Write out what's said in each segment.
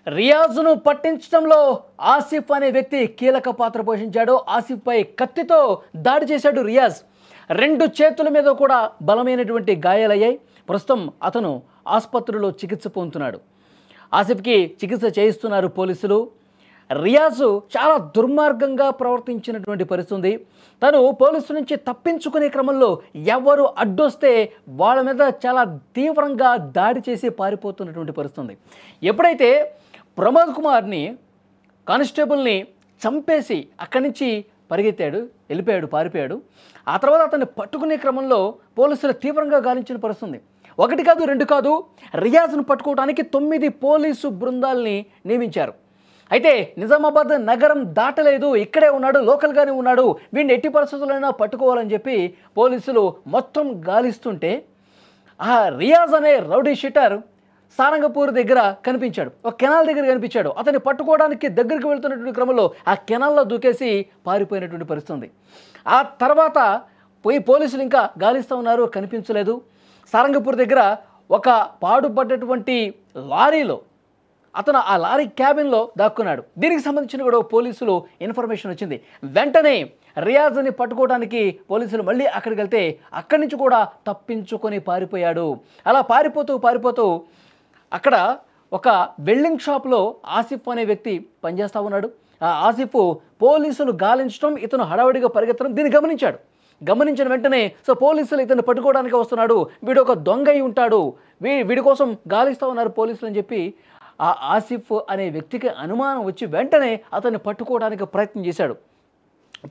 రియాజ్ను పట్టించడంలో ఆసిఫ్ అనే వ్యక్తి కీలక పాత్ర పోషించాడు. ఆసిఫ్పై కత్తితో దాడి చేశాడు రియాజ్. 2 చేతుల మీద కూడా బలమైనటువంటి గాయాలయ్యాయి. ప్రస్తుతం అతను ఆసుపత్రిలో చికిత్స పొందుతున్నాడు. ఆసిఫ్కి చికిత్స చేయిస్తున్నారు పోలీసులు. రియాజ్ చాలా దుర్మార్గంగా ప్రవర్తించినటువంటి పరిస్థితి. తను పోలీసుల నుంచి తప్పించుకునే క్రమంలో ఎవరు అడ్డొస్తే వాళ్ళ మీద చాలా తీవ్రంగా దాడి చేసి పారిపోతున్నటువంటి పరిస్థితి. ఎప్పుడైతే ప్రమోద్ కుమార్ని కానిస్టేబుల్ని చంపేసి అక్కడి నుంచి పారిపోయాడు. ఆ తర్వాత అతన్ని పట్టుకునే క్రమంలో పోలీసులు తీవ్రంగా గాలించిన పరిస్థితి. 1 కాదు 2 కాదు, రియాజ్ను పట్టుకోవడానికి 9 పోలీసు బృందాల్ని నియమించారు. అయితే నిజామాబాద్ నగరం దాటలేదు, ఇక్కడే ఉన్నాడు, లోకల్గానే ఉన్నాడు, వీడిని ఎట్టి పరిస్థితులైనా పట్టుకోవాలని చెప్పి పోలీసులు మొత్తం గాలిస్తుంటే ఆ రియాజ్ అనే రౌడీ షీటర్ సారంగపూర్ దగ్గర కనిపించాడు, ఒక కెనాల్ దగ్గర కనిపించాడు. అతన్ని పట్టుకోవడానికి దగ్గరికి వెళ్తున్నటువంటి క్రమంలో ఆ కెనాల్లో దూకేసి పారిపోయినటువంటి పరిస్థితి. ఆ తర్వాత పోలీసులు ఇంకా గాలిస్తూ ఉన్నారు, కనిపించలేదు. సారంగపూర్ దగ్గర ఒక పాడుపడ్డటువంటి లారీలో అతను ఆ లారీ క్యాబిన్లో దాక్కున్నాడు. దీనికి సంబంధించిన కూడా పోలీసులు ఇన్ఫర్మేషన్ వచ్చింది. వెంటనే రియాజ్ని పట్టుకోవడానికి పోలీసులు మళ్ళీ అక్కడికి వెళ్తే అక్కడి నుంచి కూడా తప్పించుకొని పారిపోయాడు. అలా పారిపోతూ అక్కడ ఒక వెల్డింగ్ షాప్లో ఆసిఫ్ అనే వ్యక్తి పనిచేస్తూ ఉన్నాడు. ఆ ఆసిఫ్ పోలీసులు గాలించడం, ఇతను హడావుడిగా పరిగెత్తడం దీన్ని గమనించిన వెంటనే పోలీసులు ఇతను పట్టుకోవడానికి వస్తున్నాడు, వీడు ఒక దొంగ అయి ఉంటాడు, వీడి కోసం గాలిస్తూ ఉన్నారు పోలీసులు అని చెప్పి ఆ ఆసిఫ్ అనే వ్యక్తికి అనుమానం వచ్చి వెంటనే అతన్ని పట్టుకోవడానికి ప్రయత్నం చేశాడు.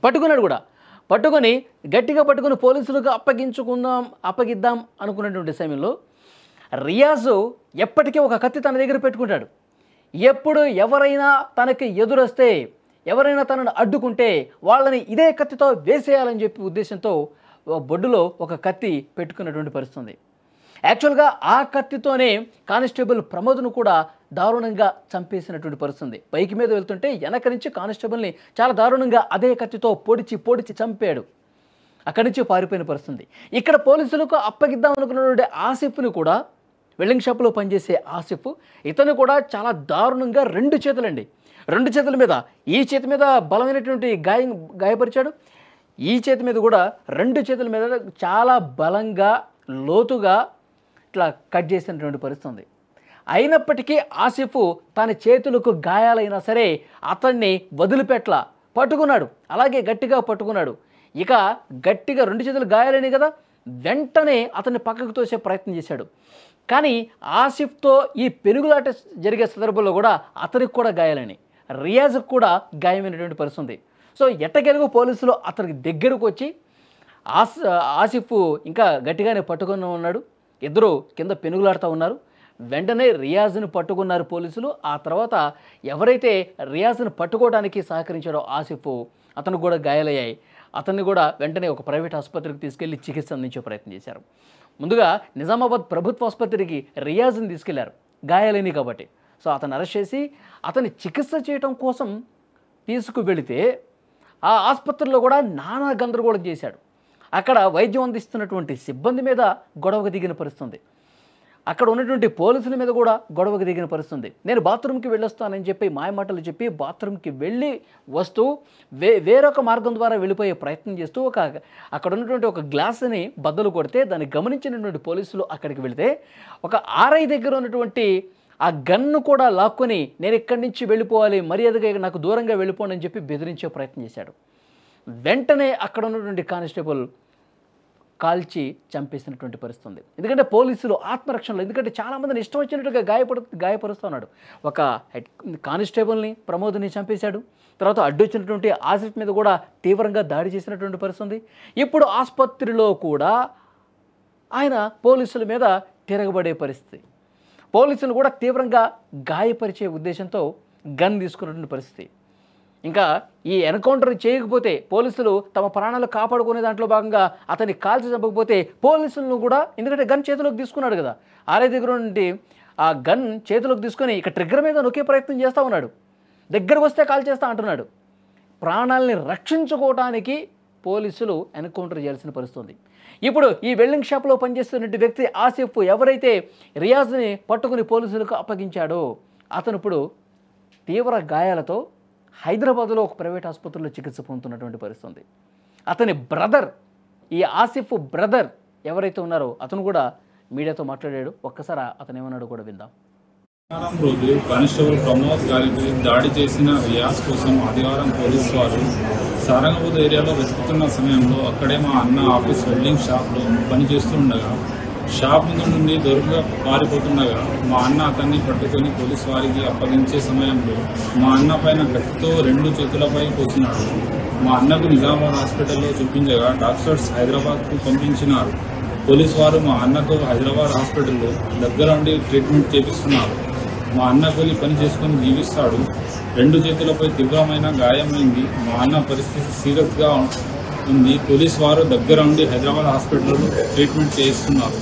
పట్టుకున్నాడు కూడా. గట్టిగా పట్టుకుని పోలీసులకు అప్పగిద్దాం అనుకున్నటువంటి సమయంలో రియాజ్ ఎప్పటికీ ఒక కత్తి తన దగ్గర పెట్టుకుంటాడు. ఎప్పుడు ఎవరైనా తనకి ఎదురొస్తే, ఎవరైనా తనను అడ్డుకుంటే వాళ్ళని ఇదే కత్తితో వేసేయాలని చెప్పి ఉద్దేశంతో బొడ్డులో ఒక కత్తి పెట్టుకున్నటువంటి పరిస్థితి. యాక్చువల్గా ఆ కత్తితోనే కానిస్టేబుల్ ప్రమోద్ను కూడా దారుణంగా చంపేసినటువంటి పరిస్థితి. బైక్ మీద వెళ్తుంటే వెనక నుంచి కానిస్టేబుల్ని చాలా దారుణంగా అదే కత్తితో పొడిచి చంపాడు. అక్కడి నుంచి పారిపోయిన పరిస్థితి. ఇక్కడ పోలీసులకు అప్పగిద్దాం అనుకున్నటువంటి ఆసిఫ్ని కూడా, వెల్డింగ్ షాప్లో పనిచేసే ఆసిఫ్, ఇతను కూడా చాలా దారుణంగా 2 చేతుల మీద, ఈ చేతి మీద బలమైనటువంటి గాయపరిచాడు, ఈ చేతి మీద కూడా 2 చేతుల మీద చాలా బలంగా లోతుగా ఇట్లా కట్ చేసినటువంటి పరిస్థితి. అయినప్పటికీ ఆసిఫ్ తన చేతులకు గాయాలైనా సరే అతన్ని పట్టుకున్నాడు, అలాగే గట్టిగా పట్టుకున్నాడు. ఇక గట్టిగా 2 చేతులు గాయాలైనాయి కదా, వెంటనే అతన్ని పక్కకు తోసే ప్రయత్నం చేశాడు. కానీ ఆసిఫ్తో ఈ పెనుగులాట జరిగే సందర్భంలో కూడా అతనికి కూడా గాయాలని, రియాజ్కి కూడా గాయమైనటువంటి పరిస్థితి. ఎట్టగెలుగు పోలీసులు అతనికి దగ్గరకు వచ్చి ఆసిఫ్ ఇంకా గట్టిగానే పట్టుకుని ఉన్నాడు, ఇద్దరు కింద పెనుగులాడుతూ ఉన్నారు. వెంటనే రియాజ్ని పట్టుకున్నారు పోలీసులు. ఆ తర్వాత ఎవరైతే రియాజ్ని పట్టుకోవడానికి సహకరించాడో ఆసిఫ్, అతను కూడా గాయాలయ్యాయి. అతన్ని కూడా వెంటనే ఒక ప్రైవేట్ ఆసుపత్రికి తీసుకెళ్లి చికిత్స అందించే ప్రయత్నం చేశారు. ముందుగా నిజామాబాద్ ప్రభుత్వ ఆసుపత్రికి రియాజ్ని తీసుకెళ్లారు, గాయాలైనవి కాబట్టి. అతను అరెస్ట్ చేసి అతన్ని చికిత్స చేయడం కోసం తీసుకువెళితే ఆ ఆసుపత్రిలో కూడా నానా గందరగోళం చేశాడు. అక్కడ వైద్యం అందిస్తున్నటువంటి సిబ్బంది మీద గొడవకు దిగిన పరిస్థితి, అక్కడ ఉన్నటువంటి పోలీసుల మీద కూడా గొడవకు దిగిన పరిస్థితి. నేను బాత్రూమ్కి వెళ్ళొస్తానని చెప్పి మాయమాటలు చెప్పి బాత్రూమ్కి వెళ్ళి వస్తూ వేరొక మార్గం ద్వారా వెళ్ళిపోయే ప్రయత్నం చేస్తూ అక్కడ ఉన్నటువంటి ఒక గ్లాసుని బద్దలు కొడితే దాన్ని గమనించినటువంటి పోలీసులు అక్కడికి వెళితే ఒక ఆర్ఐ దగ్గర ఉన్నటువంటి ఆ గన్ను కూడా లాక్కొని నేను ఇక్కడి నుంచి వెళ్ళిపోవాలి, మర్యాదగా నాకు దూరంగా వెళ్ళిపోండి అని చెప్పి బెదిరించే ప్రయత్నం చేశాడు. వెంటనే అక్కడ ఉన్నటువంటి కానిస్టేబుల్ కాల్చి చంపేసినటువంటి పరిస్థితి. ఎందుకంటే పోలీసులు ఆత్మరక్షణలో, ఎందుకంటే చాలామందిని ఇష్టం వచ్చినట్టుగా గాయపరుస్తున్నాడు. ఒక కానిస్టేబుల్ని, ప్రమోద్ని చంపేశాడు. తర్వాత అడ్డొచ్చినటువంటి ఆసిఫ్ మీద కూడా తీవ్రంగా దాడి చేసినటువంటి పరిస్థితి. ఇప్పుడు ఆసుపత్రిలో కూడా ఆయన పోలీసుల మీద తిరగబడే పరిస్థితి. పోలీసులు కూడా తీవ్రంగా గాయపరిచే ఉద్దేశంతో గన్ తీసుకున్నటువంటి పరిస్థితి. ఇంకా ఈ ఎన్కౌంటర్ చేయకపోతే, పోలీసులు తమ ప్రాణాలు కాపాడుకునే దాంట్లో భాగంగా అతన్ని కాల్చి చంపకపోతే పోలీసులను కూడా, ఎందుకంటే గన్ చేతిలోకి తీసుకున్నాడు కదా, ఆర్ఐ దగ్గర నుండి ఆ గన్ చేతిలోకి తీసుకొని ఇక ట్రిగ్గర్ మీద నొక్కే ప్రయత్నం చేస్తూ ఉన్నాడు. దగ్గరకు వస్తే కాల్ చేస్తా అంటున్నాడు. ప్రాణాలని రక్షించుకోవడానికి పోలీసులు ఎన్కౌంటర్ చేయాల్సిన పరిస్థితి. ఇప్పుడు ఈ వెల్డింగ్ షాప్లో పనిచేస్తున్న వ్యక్తి ఆసిఫ్ ఎవరైతే రియాజ్ని పట్టుకుని పోలీసులకు అప్పగించాడో అతను ఇప్పుడు తీవ్ర గాయాలతో హైదరాబాద్లో ఒక ప్రైవేట్ ఆసుపత్రిలో చికిత్స పొందుతున్నటువంటి పరిస్థితి ఉంది. అతని బ్రదర్, ఈ ఆసిఫ్ బ్రదర్ ఎవరైతే ఉన్నారో అతను కూడా మీడియాతో మాట్లాడాడు. ఒక్కసారి అతను ఏమన్నాడు కూడా విందాం. రోజు కానిస్టేబుల్ ప్రమోద్ గారికి దాడి చేసిన రియాజ్ కోసం ఆదివారం పోలీసు వారు సారంగపూర్ ఏరియాలో వెతుకుతున్న సమయంలో అక్కడే మా అన్న ఆఫీస్ వెల్డింగ్ షాప్లో పనిచేస్తుండగా షాప్ ముందు నుండి దొరకగా పారిపోతుండగా మా అన్న అతన్ని పట్టుకొని పోలీసు వారికి అప్పగించే సమయంలో మా అన్న పైన కత్తితో 2 చేతులపై కోసినాడు. మా అన్నకు నిజామాబాద్ హాస్పిటల్లో చూపించగా డాక్టర్స్ హైదరాబాద్కు పంపించినారు. పోలీసు వారు మా అన్నకు హైదరాబాద్ హాస్పిటల్లో దగ్గర ఉండి ట్రీట్మెంట్ చేపిస్తున్నారు. మా అన్న కూలి పని చేసుకుని జీవిస్తాడు. 2 చేతులపై తీవ్రమైన గాయమైంది. మా అన్న పరిస్థితి సీరియస్గా ఉంది. పోలీసు వారు దగ్గర ఉండి హైదరాబాద్ హాస్పిటల్లో ట్రీట్మెంట్ చేయిస్తున్నారు.